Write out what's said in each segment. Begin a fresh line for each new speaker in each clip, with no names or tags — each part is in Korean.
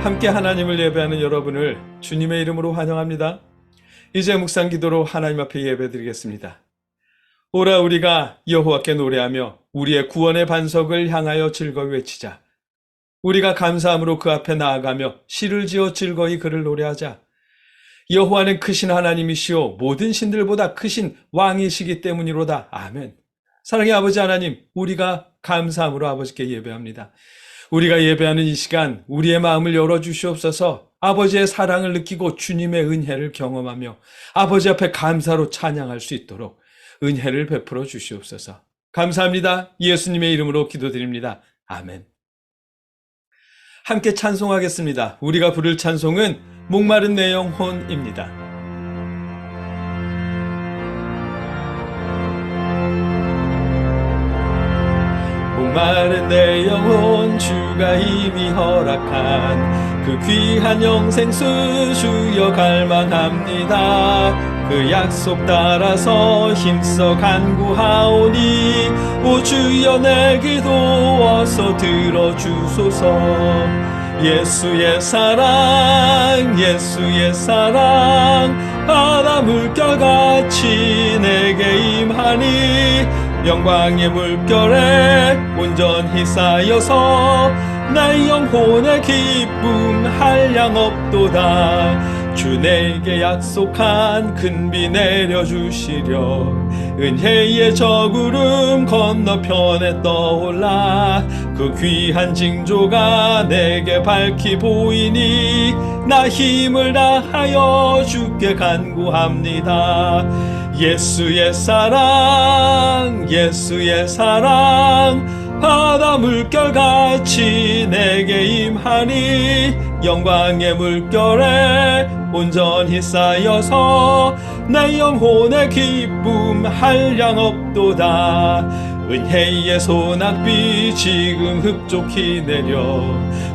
함께 하나님을 예배하는 여러분을 주님의 이름으로 환영합니다. 이제 묵상 기도로 하나님 앞에 예배드리겠습니다. 오라 우리가 여호와께 노래하며 우리의 구원의 반석을 향하여 즐거이 외치자. 우리가 감사함으로 그 앞에 나아가며 시를 지어 즐거이 그를 노래하자. 여호와는 크신 하나님이시오 모든 신들보다 크신 왕이시기 때문이로다. 아멘. 사랑의 아버지 하나님, 우리가 감사함으로 아버지께 예배합니다. 우리가 예배하는 이 시간 우리의 마음을 열어주시옵소서. 아버지의 사랑을 느끼고 주님의 은혜를 경험하며 아버지 앞에 감사로 찬양할 수 있도록 은혜를 베풀어 주시옵소서. 감사합니다. 예수님의 이름으로 기도드립니다. 아멘. 함께 찬송하겠습니다. 우리가 부를 찬송은 목마른 내 영혼입니다. 목마른 내 영혼 주가 이미 허락한 그 귀한 영생수 주여 갈망합니다. 그 약속 따라서 힘써 간구하오니 오 주여 내 기도 어서 들어주소서. 예수의 사랑 예수의 사랑 바다 물결같이 내게 임하니 영광의 물결에 온전히 쌓여서 내 영혼의 기쁨 한량없도다. 주 내게 약속한 큰 비 내려주시려 은혜의 저구름 건너편에 떠올라 그 귀한 징조가 내게 밝히 보이니 나 힘을 다하여 주께 간구합니다. 예수의 사랑 예수의 사랑 바다 물결같이 내게 임하니 영광의 물결에 온전히 쌓여서 내 영혼의 기쁨 한량없도다. 은혜의 소낙비 지금 흡족히 내려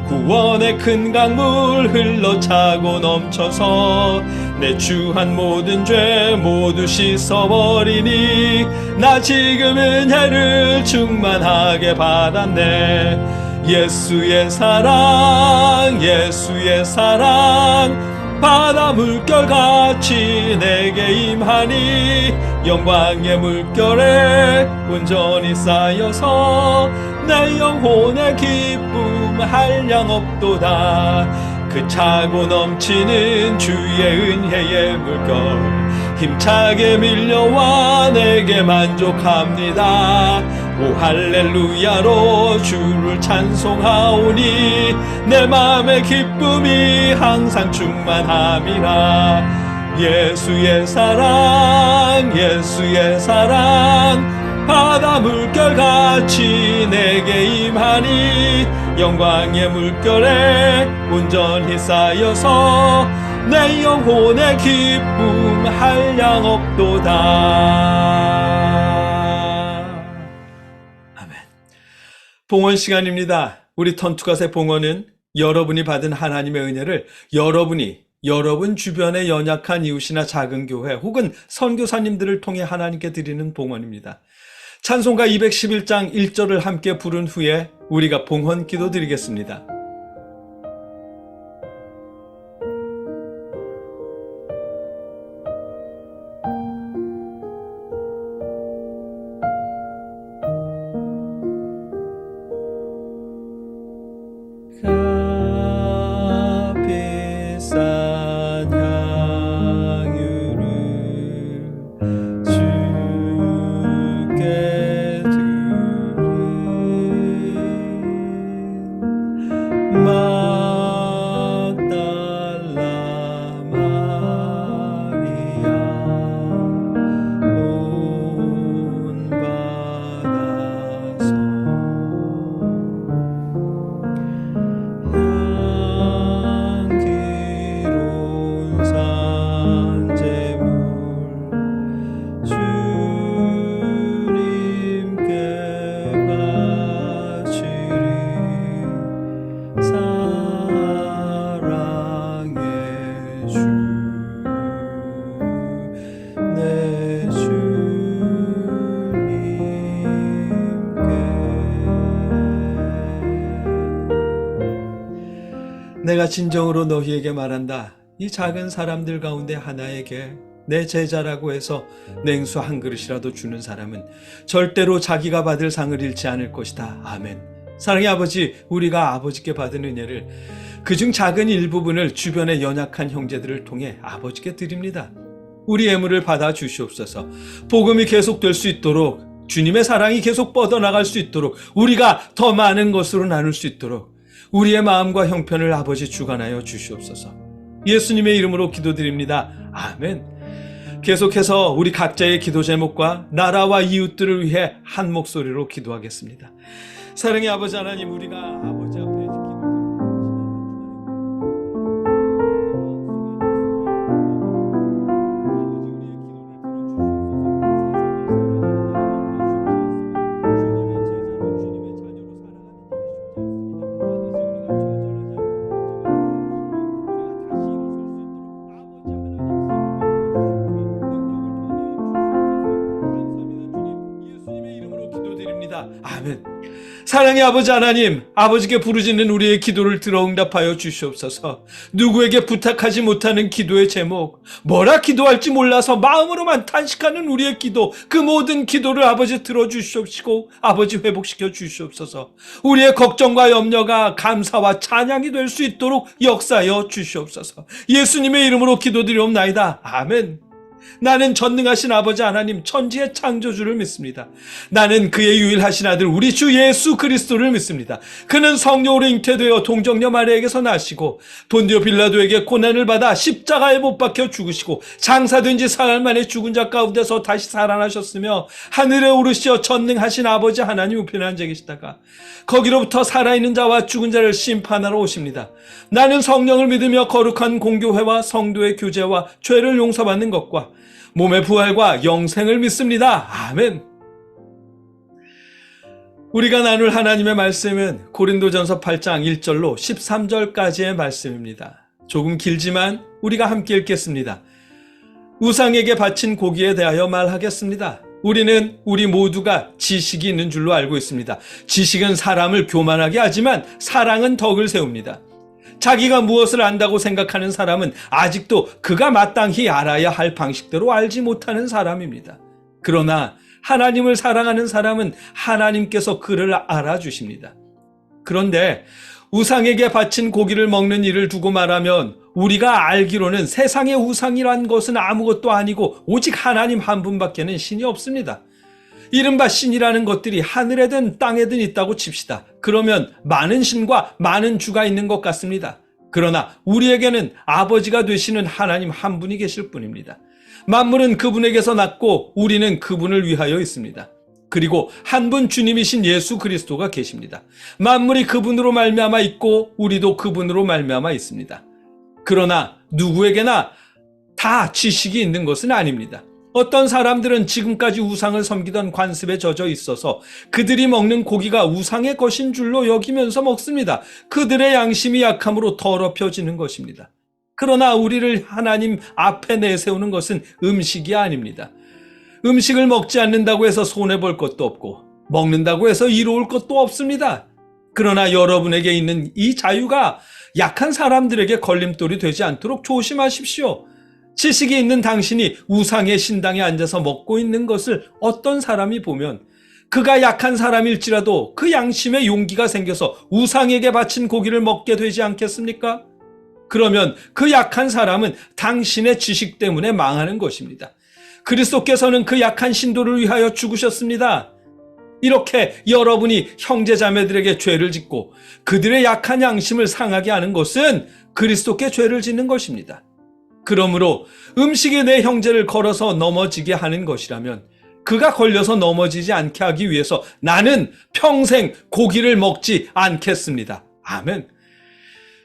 구원의 큰 강물 흘러차고 넘쳐서 내 주한 모든 죄 모두 씻어버리니 나 지금 은혜를 충만하게 받았네. 예수의 사랑 예수의 사랑 바다 물결같이 내게 임하니 영광의 물결에 온전히 쌓여서 내 영혼의 기쁨 한량없도다. 그 차고 넘치는 주의 은혜의 물결 힘차게 밀려와 내게 만족합니다. 오 할렐루야로 주를 찬송하오니 내 마음의 기쁨이 항상 충만함이라. 예수의 사랑 예수의 사랑 바다 물결같이 내게 임하니 영광의 물결에 온전히 쌓여서 내 영혼의 기쁨 한량없도다. 아멘. 봉헌 시간입니다. 우리 턴투갓의 봉헌은 여러분이 받은 하나님의 은혜를 여러분 주변의 연약한 이웃이나 작은 교회 혹은 선교사님들을 통해 하나님께 드리는 봉헌입니다. 찬송가 211장 1절을 함께 부른 후에 우리가 봉헌 기도 드리겠습니다. 내가 진정으로 너희에게 말한다. 이 작은 사람들 가운데 하나에게 내 제자라고 해서 냉수 한 그릇이라도 주는 사람은 절대로 자기가 받을 상을 잃지 않을 것이다. 아멘. 사랑의 아버지, 우리가 아버지께 받은 은혜를 그중 작은 일부분을 주변의 연약한 형제들을 통해 아버지께 드립니다. 우리 예물을 받아 주시옵소서. 복음이 계속될 수 있도록, 주님의 사랑이 계속 뻗어나갈 수 있도록, 우리가 더 많은 것으로 나눌 수 있도록 우리의 마음과 형편을 아버지 주관하여 주시옵소서. 예수님의 이름으로 기도드립니다. 아멘. 계속해서 우리 각자의 기도 제목과 나라와 이웃들을 위해 한 목소리로 기도하겠습니다. 사랑의 아버지 하나님, 우리가 아버지 앞에 아멘. 사랑의 아버지 하나님, 아버지께 부르짖는 우리의 기도를 들어 응답하여 주시옵소서. 누구에게 부탁하지 못하는 기도의 제목, 뭐라 기도할지 몰라서 마음으로만 탄식하는 우리의 기도, 그 모든 기도를 아버지 들어주시옵시고 아버지 회복시켜 주시옵소서. 우리의 걱정과 염려가 감사와 찬양이 될 수 있도록 역사하여 주시옵소서. 예수님의 이름으로 기도드리옵나이다. 아멘. 나는 전능하신 아버지 하나님 천지의 창조주를 믿습니다. 나는 그의 유일하신 아들 우리 주 예수 그리스도를 믿습니다. 그는 성령으로 잉태되어 동정녀 마리아에게서 나시고 본디오 빌라도에게 고난을 받아 십자가에 못 박혀 죽으시고 장사된 지 사흘 만에 죽은 자 가운데서 다시 살아나셨으며 하늘에 오르시어 전능하신 아버지 하나님 우편에 앉아 계시다가 거기로부터 살아있는 자와 죽은 자를 심판하러 오십니다. 나는 성령을 믿으며 거룩한 공교회와 성도의 교제와 죄를 용서받는 것과 몸의 부활과 영생을 믿습니다. 아멘. 우리가 나눌 하나님의 말씀은 고린도전서 8장 1절로 13절까지의 말씀입니다. 조금 길지만 우리가 함께 읽겠습니다. 우상에게 바친 고기에 대하여 말하겠습니다. 우리는 우리 모두가 지식이 있는 줄로 알고 있습니다. 지식은 사람을 교만하게 하지만 사랑은 덕을 세웁니다. 자기가 무엇을 안다고 생각하는 사람은 아직도 그가 마땅히 알아야 할 방식대로 알지 못하는 사람입니다. 그러나 하나님을 사랑하는 사람은 하나님께서 그를 알아주십니다. 그런데 우상에게 바친 고기를 먹는 일을 두고 말하면 우리가 알기로는 세상의 우상이란 것은 아무것도 아니고 오직 하나님 한 분밖에는 신이 없습니다. 이른바 신이라는 것들이 하늘에든 땅에든 있다고 칩시다. 그러면 많은 신과 많은 주가 있는 것 같습니다. 그러나 우리에게는 아버지가 되시는 하나님 한 분이 계실 뿐입니다. 만물은 그분에게서 났고 우리는 그분을 위하여 있습니다. 그리고 한 분 주님이신 예수 그리스도가 계십니다. 만물이 그분으로 말미암아 있고 우리도 그분으로 말미암아 있습니다. 그러나 누구에게나 다 지식이 있는 것은 아닙니다. 어떤 사람들은 지금까지 우상을 섬기던 관습에 젖어 있어서 그들이 먹는 고기가 우상의 것인 줄로 여기면서 먹습니다. 그들의 양심이 약함으로 더럽혀지는 것입니다. 그러나 우리를 하나님 앞에 내세우는 것은 음식이 아닙니다. 음식을 먹지 않는다고 해서 손해볼 것도 없고 먹는다고 해서 이로울 것도 없습니다. 그러나 여러분에게 있는 이 자유가 약한 사람들에게 걸림돌이 되지 않도록 조심하십시오. 지식이 있는 당신이 우상의 신당에 앉아서 먹고 있는 것을 어떤 사람이 보면 그가 약한 사람일지라도 그 양심에 용기가 생겨서 우상에게 바친 고기를 먹게 되지 않겠습니까? 그러면 그 약한 사람은 당신의 지식 때문에 망하는 것입니다. 그리스도께서는 그 약한 신도를 위하여 죽으셨습니다. 이렇게 여러분이 형제자매들에게 죄를 짓고 그들의 약한 양심을 상하게 하는 것은 그리스도께 죄를 짓는 것입니다. 그러므로 음식이 내 형제를 걸어서 넘어지게 하는 것이라면 그가 걸려서 넘어지지 않게 하기 위해서 나는 평생 고기를 먹지 않겠습니다. 아멘.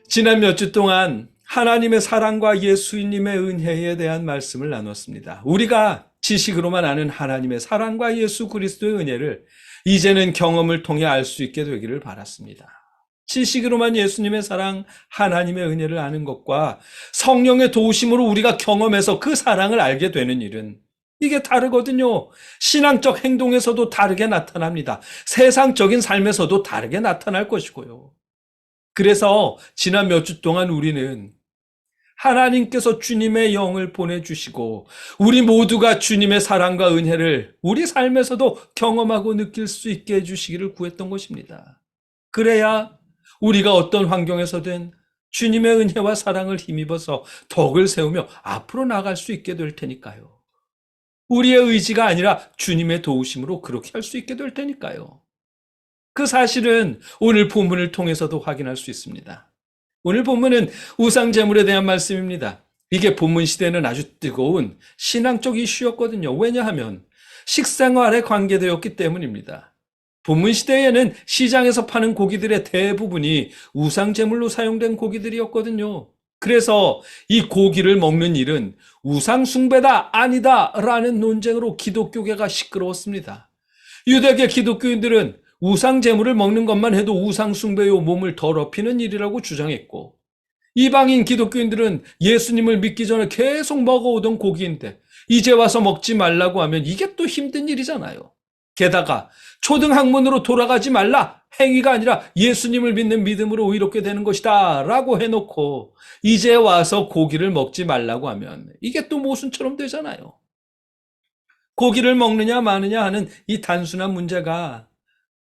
지난 몇 주 동안 하나님의 사랑과 예수님의 은혜에 대한 말씀을 나눴습니다. 우리가 지식으로만 아는 하나님의 사랑과 예수 그리스도의 은혜를 이제는 경험을 통해 알 수 있게 되기를 바랐습니다. 지식으로만 예수님의 사랑, 하나님의 은혜를 아는 것과 성령의 도우심으로 우리가 경험해서 그 사랑을 알게 되는 일은 이게 다르거든요. 신앙적 행동에서도 다르게 나타납니다. 세상적인 삶에서도 다르게 나타날 것이고요. 그래서 지난 몇 주 동안 우리는 하나님께서 주님의 영을 보내주시고 우리 모두가 주님의 사랑과 은혜를 우리 삶에서도 경험하고 느낄 수 있게 해주시기를 구했던 것입니다. 그래야 우리가 어떤 환경에서든 주님의 은혜와 사랑을 힘입어서 덕을 세우며 앞으로 나갈 수 있게 될 테니까요. 우리의 의지가 아니라 주님의 도우심으로 그렇게 할 수 있게 될 테니까요. 그 사실은 오늘 본문을 통해서도 확인할 수 있습니다. 오늘 본문은 우상 제물에 대한 말씀입니다. 이게 본문 시대는 아주 뜨거운 신앙적 이슈였거든요. 왜냐하면 식생활에 관계되었기 때문입니다. 본문 시대에는 시장에서 파는 고기들의 대부분이 우상 제물로 사용된 고기들이었거든요. 그래서 이 고기를 먹는 일은 우상 숭배다 아니다 라는 논쟁으로 기독교계가 시끄러웠습니다. 유대계 기독교인들은 우상 제물을 먹는 것만 해도 우상 숭배요 몸을 더럽히는 일이라고 주장했고, 이방인 기독교인들은 예수님을 믿기 전에 계속 먹어오던 고기인데 이제 와서 먹지 말라고 하면 이게 또 힘든 일이잖아요. 게다가 초등학문으로 돌아가지 말라, 행위가 아니라 예수님을 믿는 믿음으로 의롭게 되는 것이다 라고 해놓고 이제 와서 고기를 먹지 말라고 하면 이게 또 모순처럼 되잖아요. 고기를 먹느냐 마느냐 하는 이 단순한 문제가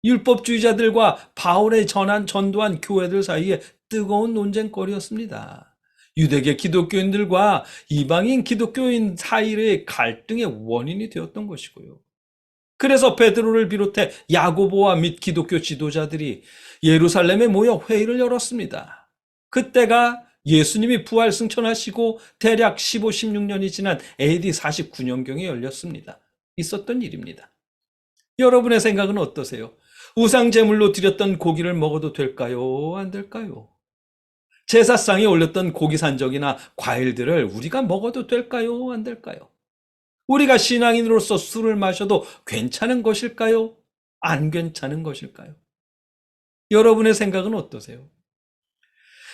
율법주의자들과 바울의 전도한 교회들 사이에 뜨거운 논쟁거리였습니다. 유대계 기독교인들과 이방인 기독교인 사이의 갈등의 원인이 되었던 것이고요. 그래서 베드로를 비롯해 야고보와 및 기독교 지도자들이 예루살렘에 모여 회의를 열었습니다. 그때가 예수님이 부활 승천하시고 대략 15, 16년이 지난 AD 49년경에 열렸습니다. 있었던 일입니다. 여러분의 생각은 어떠세요? 우상 제물로 드렸던 고기를 먹어도 될까요? 안 될까요? 제사상에 올렸던 고기 산적이나 과일들을 우리가 먹어도 될까요? 안 될까요? 우리가 신앙인으로서 술을 마셔도 괜찮은 것일까요? 안 괜찮은 것일까요? 여러분의 생각은 어떠세요?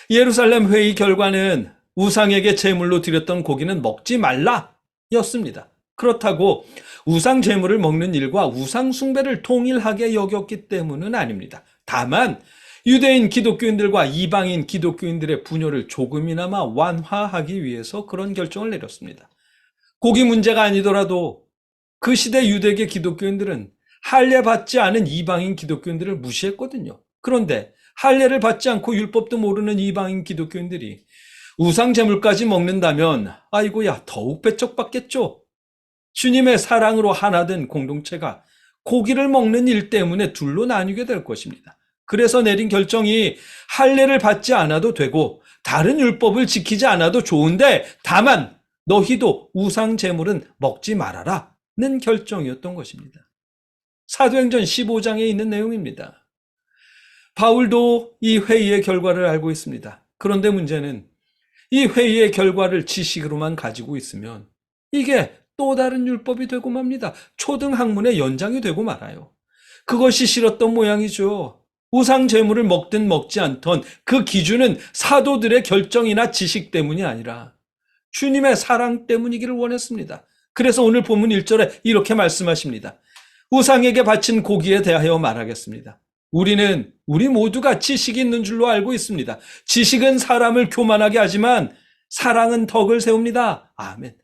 예루살렘 회의 결과는 우상에게 제물로 드렸던 고기는 먹지 말라 였습니다. 그렇다고 우상 제물을 먹는 일과 우상 숭배를 동일하게 여겼기 때문은 아닙니다. 다만 유대인 기독교인들과 이방인 기독교인들의 분열을 조금이나마 완화하기 위해서 그런 결정을 내렸습니다. 고기 문제가 아니더라도 그 시대 유대계 기독교인들은 할례 받지 않은 이방인 기독교인들을 무시했거든요. 그런데 할례를 받지 않고 율법도 모르는 이방인 기독교인들이 우상 제물까지 먹는다면 아이고야 더욱 배척받겠죠. 주님의 사랑으로 하나 된 공동체가 고기를 먹는 일 때문에 둘로 나뉘게 될 것입니다. 그래서 내린 결정이 할례를 받지 않아도 되고 다른 율법을 지키지 않아도 좋은데 다만 너희도 우상 제물은 먹지 말아라는 결정이었던 것입니다. 사도행전 15장에 있는 내용입니다. 바울도 이 회의의 결과를 알고 있습니다. 그런데 문제는 이 회의의 결과를 지식으로만 가지고 있으면 이게 또 다른 율법이 되고 맙니다. 초등학문의 연장이 되고 말아요. 그것이 싫었던 모양이죠. 우상 제물을 먹든 먹지 않던 그 기준은 사도들의 결정이나 지식 때문이 아니라 주님의 사랑 때문이기를 원했습니다. 그래서 오늘 본문 1절에 이렇게 말씀하십니다. 우상에게 바친 고기에 대하여 말하겠습니다. 우리 모두가 지식이 있는 줄로 알고 있습니다. 지식은 사람을 교만하게 하지만 사랑은 덕을 세웁니다. 아멘.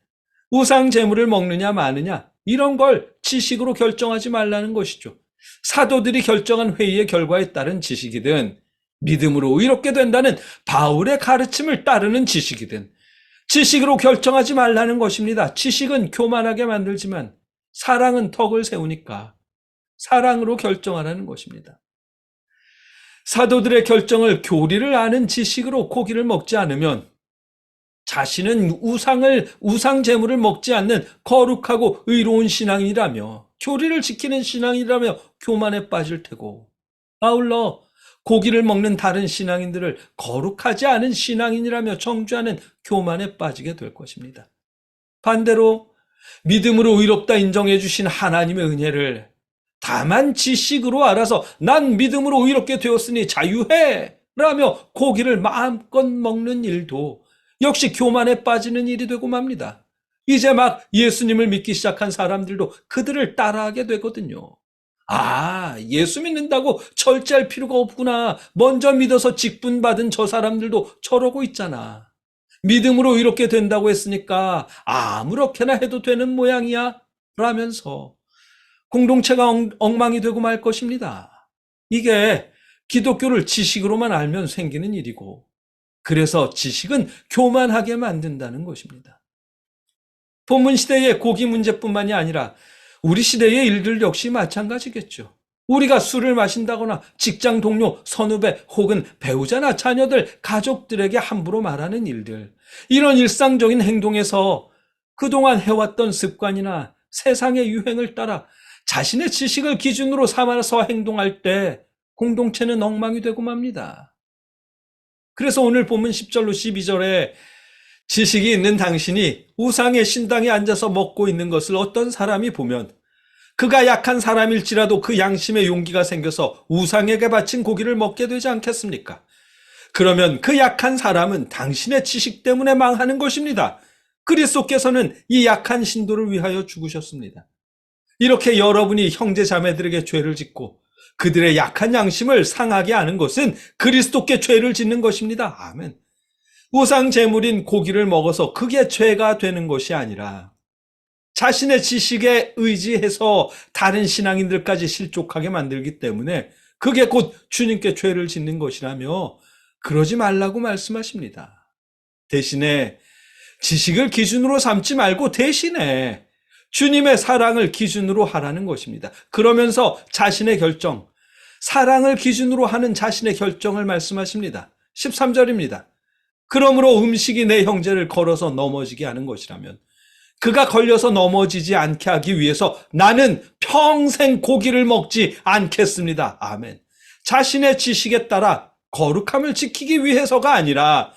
우상 제물을 먹느냐 마느냐 이런 걸 지식으로 결정하지 말라는 것이죠. 사도들이 결정한 회의의 결과에 따른 지식이든 믿음으로 의롭게 된다는 바울의 가르침을 따르는 지식이든 지식으로 결정하지 말라는 것입니다. 지식은 교만하게 만들지만 사랑은 덕을 세우니까 사랑으로 결정하라는 것입니다. 사도들의 결정을 교리를 아는 지식으로 고기를 먹지 않으면 자신은 우상 제물을 먹지 않는 거룩하고 의로운 신앙이라며 교리를 지키는 신앙이라며 교만에 빠질 테고, 아울러 고기를 먹는 다른 신앙인들을 거룩하지 않은 신앙인이라며 정죄하는 교만에 빠지게 될 것입니다. 반대로 믿음으로 의롭다 인정해 주신 하나님의 은혜를 다만 지식으로 알아서 난 믿음으로 의롭게 되었으니 자유해 라며 고기를 마음껏 먹는 일도 역시 교만에 빠지는 일이 되고 맙니다. 이제 막 예수님을 믿기 시작한 사람들도 그들을 따라하게 되거든요. 예수 믿는다고 절제할 필요가 없구나. 먼저 믿어서 직분받은 저 사람들도 저러고 있잖아. 믿음으로 이렇게 된다고 했으니까 아무렇게나 해도 되는 모양이야. 라면서 공동체가 엉망이 되고 말 것입니다. 이게 기독교를 지식으로만 알면 생기는 일이고, 그래서 지식은 교만하게 만든다는 것입니다. 본문 시대의 고기 문제뿐만이 아니라 우리 시대의 일들 역시 마찬가지겠죠. 우리가 술을 마신다거나 직장 동료, 선후배 혹은 배우자나 자녀들, 가족들에게 함부로 말하는 일들, 이런 일상적인 행동에서 그동안 해왔던 습관이나 세상의 유행을 따라 자신의 지식을 기준으로 삼아서 행동할 때 공동체는 엉망이 되고 맙니다. 그래서 오늘 본문 10절로 12절에 지식이 있는 당신이 우상의 신당에 앉아서 먹고 있는 것을 어떤 사람이 보면 그가 약한 사람일지라도 그 양심의 용기가 생겨서 우상에게 바친 고기를 먹게 되지 않겠습니까? 그러면 그 약한 사람은 당신의 지식 때문에 망하는 것입니다. 그리스도께서는 이 약한 신도를 위하여 죽으셨습니다. 이렇게 여러분이 형제 자매들에게 죄를 짓고 그들의 약한 양심을 상하게 하는 것은 그리스도께 죄를 짓는 것입니다. 아멘. 우상 제물인 고기를 먹어서 그게 죄가 되는 것이 아니라 자신의 지식에 의지해서 다른 신앙인들까지 실족하게 만들기 때문에 그게 곧 주님께 죄를 짓는 것이라며 그러지 말라고 말씀하십니다. 대신에 지식을 기준으로 삼지 말고 대신에 주님의 사랑을 기준으로 하라는 것입니다. 그러면서 자신의 결정, 사랑을 기준으로 하는 자신의 결정을 말씀하십니다. 13절입니다. 그러므로 음식이 내 형제를 걸어서 넘어지게 하는 것이라면 그가 걸려서 넘어지지 않게 하기 위해서 나는 평생 고기를 먹지 않겠습니다. 아멘. 자신의 지식에 따라 거룩함을 지키기 위해서가 아니라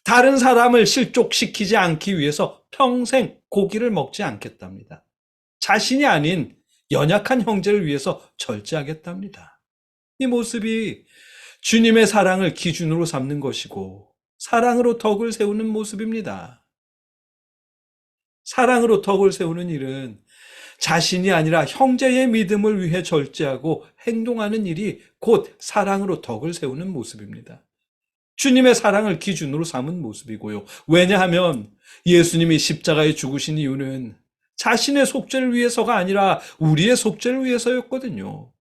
다른 사람을 실족시키지 않기 위해서 평생 고기를 먹지 않겠답니다. 자신이 아닌 연약한 형제를 위해서 절제하겠답니다. 이 모습이 주님의 사랑을 기준으로 삼는 것이고 사랑으로 덕을 세우는 모습입니다. 사랑으로 덕을 세우는 일은 자신이 아니라 형제의 믿음을 위해 절제하고 행동하는 일이 곧 사랑으로 덕을 세우는 모습입니다. 주님의 사랑을 기준으로 삼은 모습이고요. 왜냐하면 예수님이 십자가에 죽으신 이유는 자신의 속죄를 위해서가 아니라 우리의 속죄를 위해서였거든요.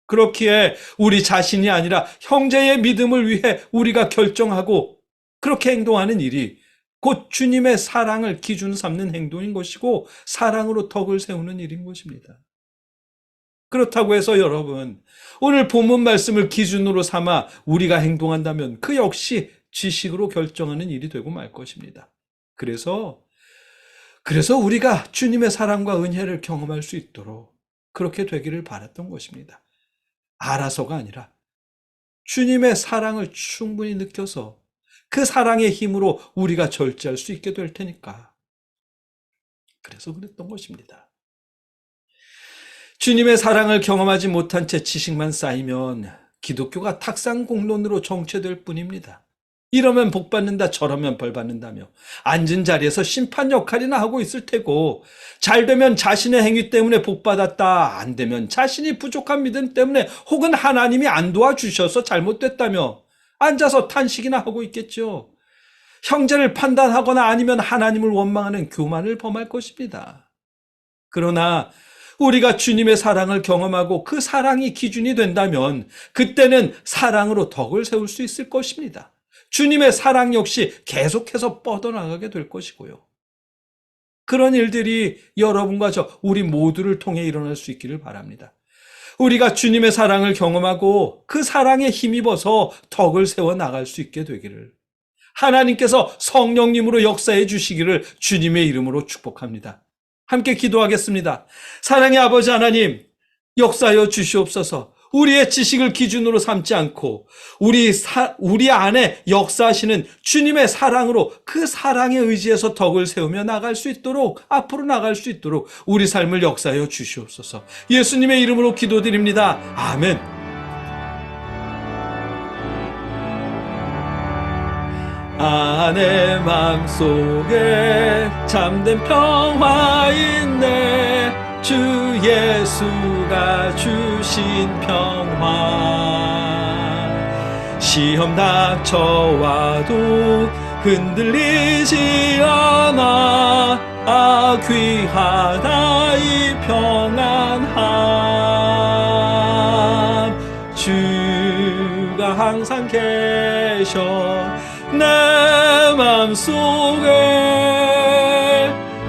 그렇기에 우리 자신이 아니라 형제의 믿음을 위해 우리가 결정하고 그렇게 행동하는 일이 곧 주님의 사랑을 기준 삼는 행동인 것이고 사랑으로 덕을 세우는 일인 것입니다. 그렇다고 해서 여러분, 오늘 본문 말씀을 기준으로 삼아 우리가 행동한다면 그 역시 지식으로 결정하는 일이 되고 말 것입니다. 그래서 우리가 주님의 사랑과 은혜를 경험할 수 있도록 그렇게 되기를 바랐던 것입니다. 알아서가 아니라 주님의 사랑을 충분히 느껴서 그 사랑의 힘으로 우리가 절제할 수 있게 될 테니까. 그래서 그랬던 것입니다. 주님의 사랑을 경험하지 못한 채 지식만 쌓이면 기독교가 탁상공론으로 정체될 뿐입니다. 이러면 복받는다, 저러면 벌받는다며 앉은 자리에서 심판 역할이나 하고 있을 테고, 잘 되면 자신의 행위 때문에 복받았다, 안 되면 자신이 부족한 믿음 때문에 혹은 하나님이 안 도와주셔서 잘못됐다며 앉아서 탄식이나 하고 있겠죠. 형제를 판단하거나 아니면 하나님을 원망하는 교만을 범할 것입니다. 그러나 우리가 주님의 사랑을 경험하고 그 사랑이 기준이 된다면 그때는 사랑으로 덕을 세울 수 있을 것입니다. 주님의 사랑 역시 계속해서 뻗어나가게 될 것이고요. 그런 일들이 여러분과 우리 모두를 통해 일어날 수 있기를 바랍니다. 우리가 주님의 사랑을 경험하고 그 사랑에 힘입어서 덕을 세워 나갈 수 있게 되기를, 하나님께서 성령님으로 역사해 주시기를 주님의 이름으로 축복합니다. 함께 기도하겠습니다. 사랑의 아버지 하나님, 역사하여 주시옵소서. 우리의 지식을 기준으로 삼지 않고 우리 안에 역사하시는 주님의 사랑으로 그 사랑에 의지해서 덕을 세우며 나갈 수 있도록, 앞으로 나갈 수 있도록 우리 삶을 역사하여 주시옵소서. 예수님의 이름으로 기도드립니다. 아멘. 내 맘속에 참된 평화 있네. 주 예수가 주신 평화. 시험 닥쳐와도 흔들리지 않아. 귀하다 이 평안함. 주가 항상 계셔 내 맘속에.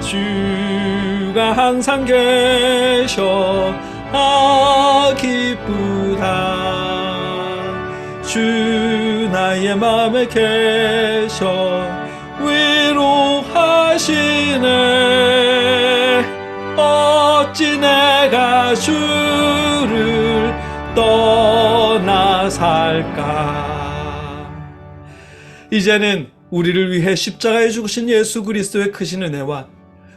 주가 항상 계셔 기쁘다. 주 나의 맘에 계셔 위로하시네. 어찌 내가 주를 떠나 살까. 이제는 우리를 위해 십자가에 죽으신 예수 그리스도의 크신 은혜와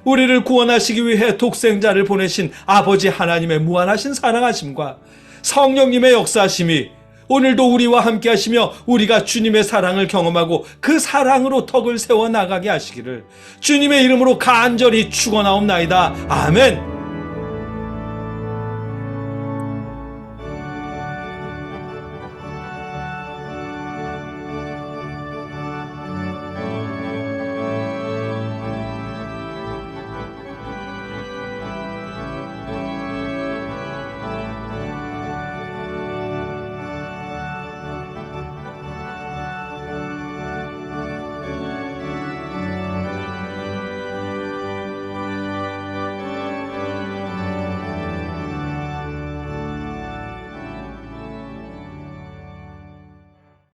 우리를 구원하시기 위해 독생자를 보내신 아버지 하나님의 무한하신 사랑하심과 성령님의 역사하심이 오늘도 우리와 함께 하시며 우리가 주님의 사랑을 경험하고 그 사랑으로 덕을 세워 나가게 하시기를 주님의 이름으로 간절히 축원하옵나이다. 아멘.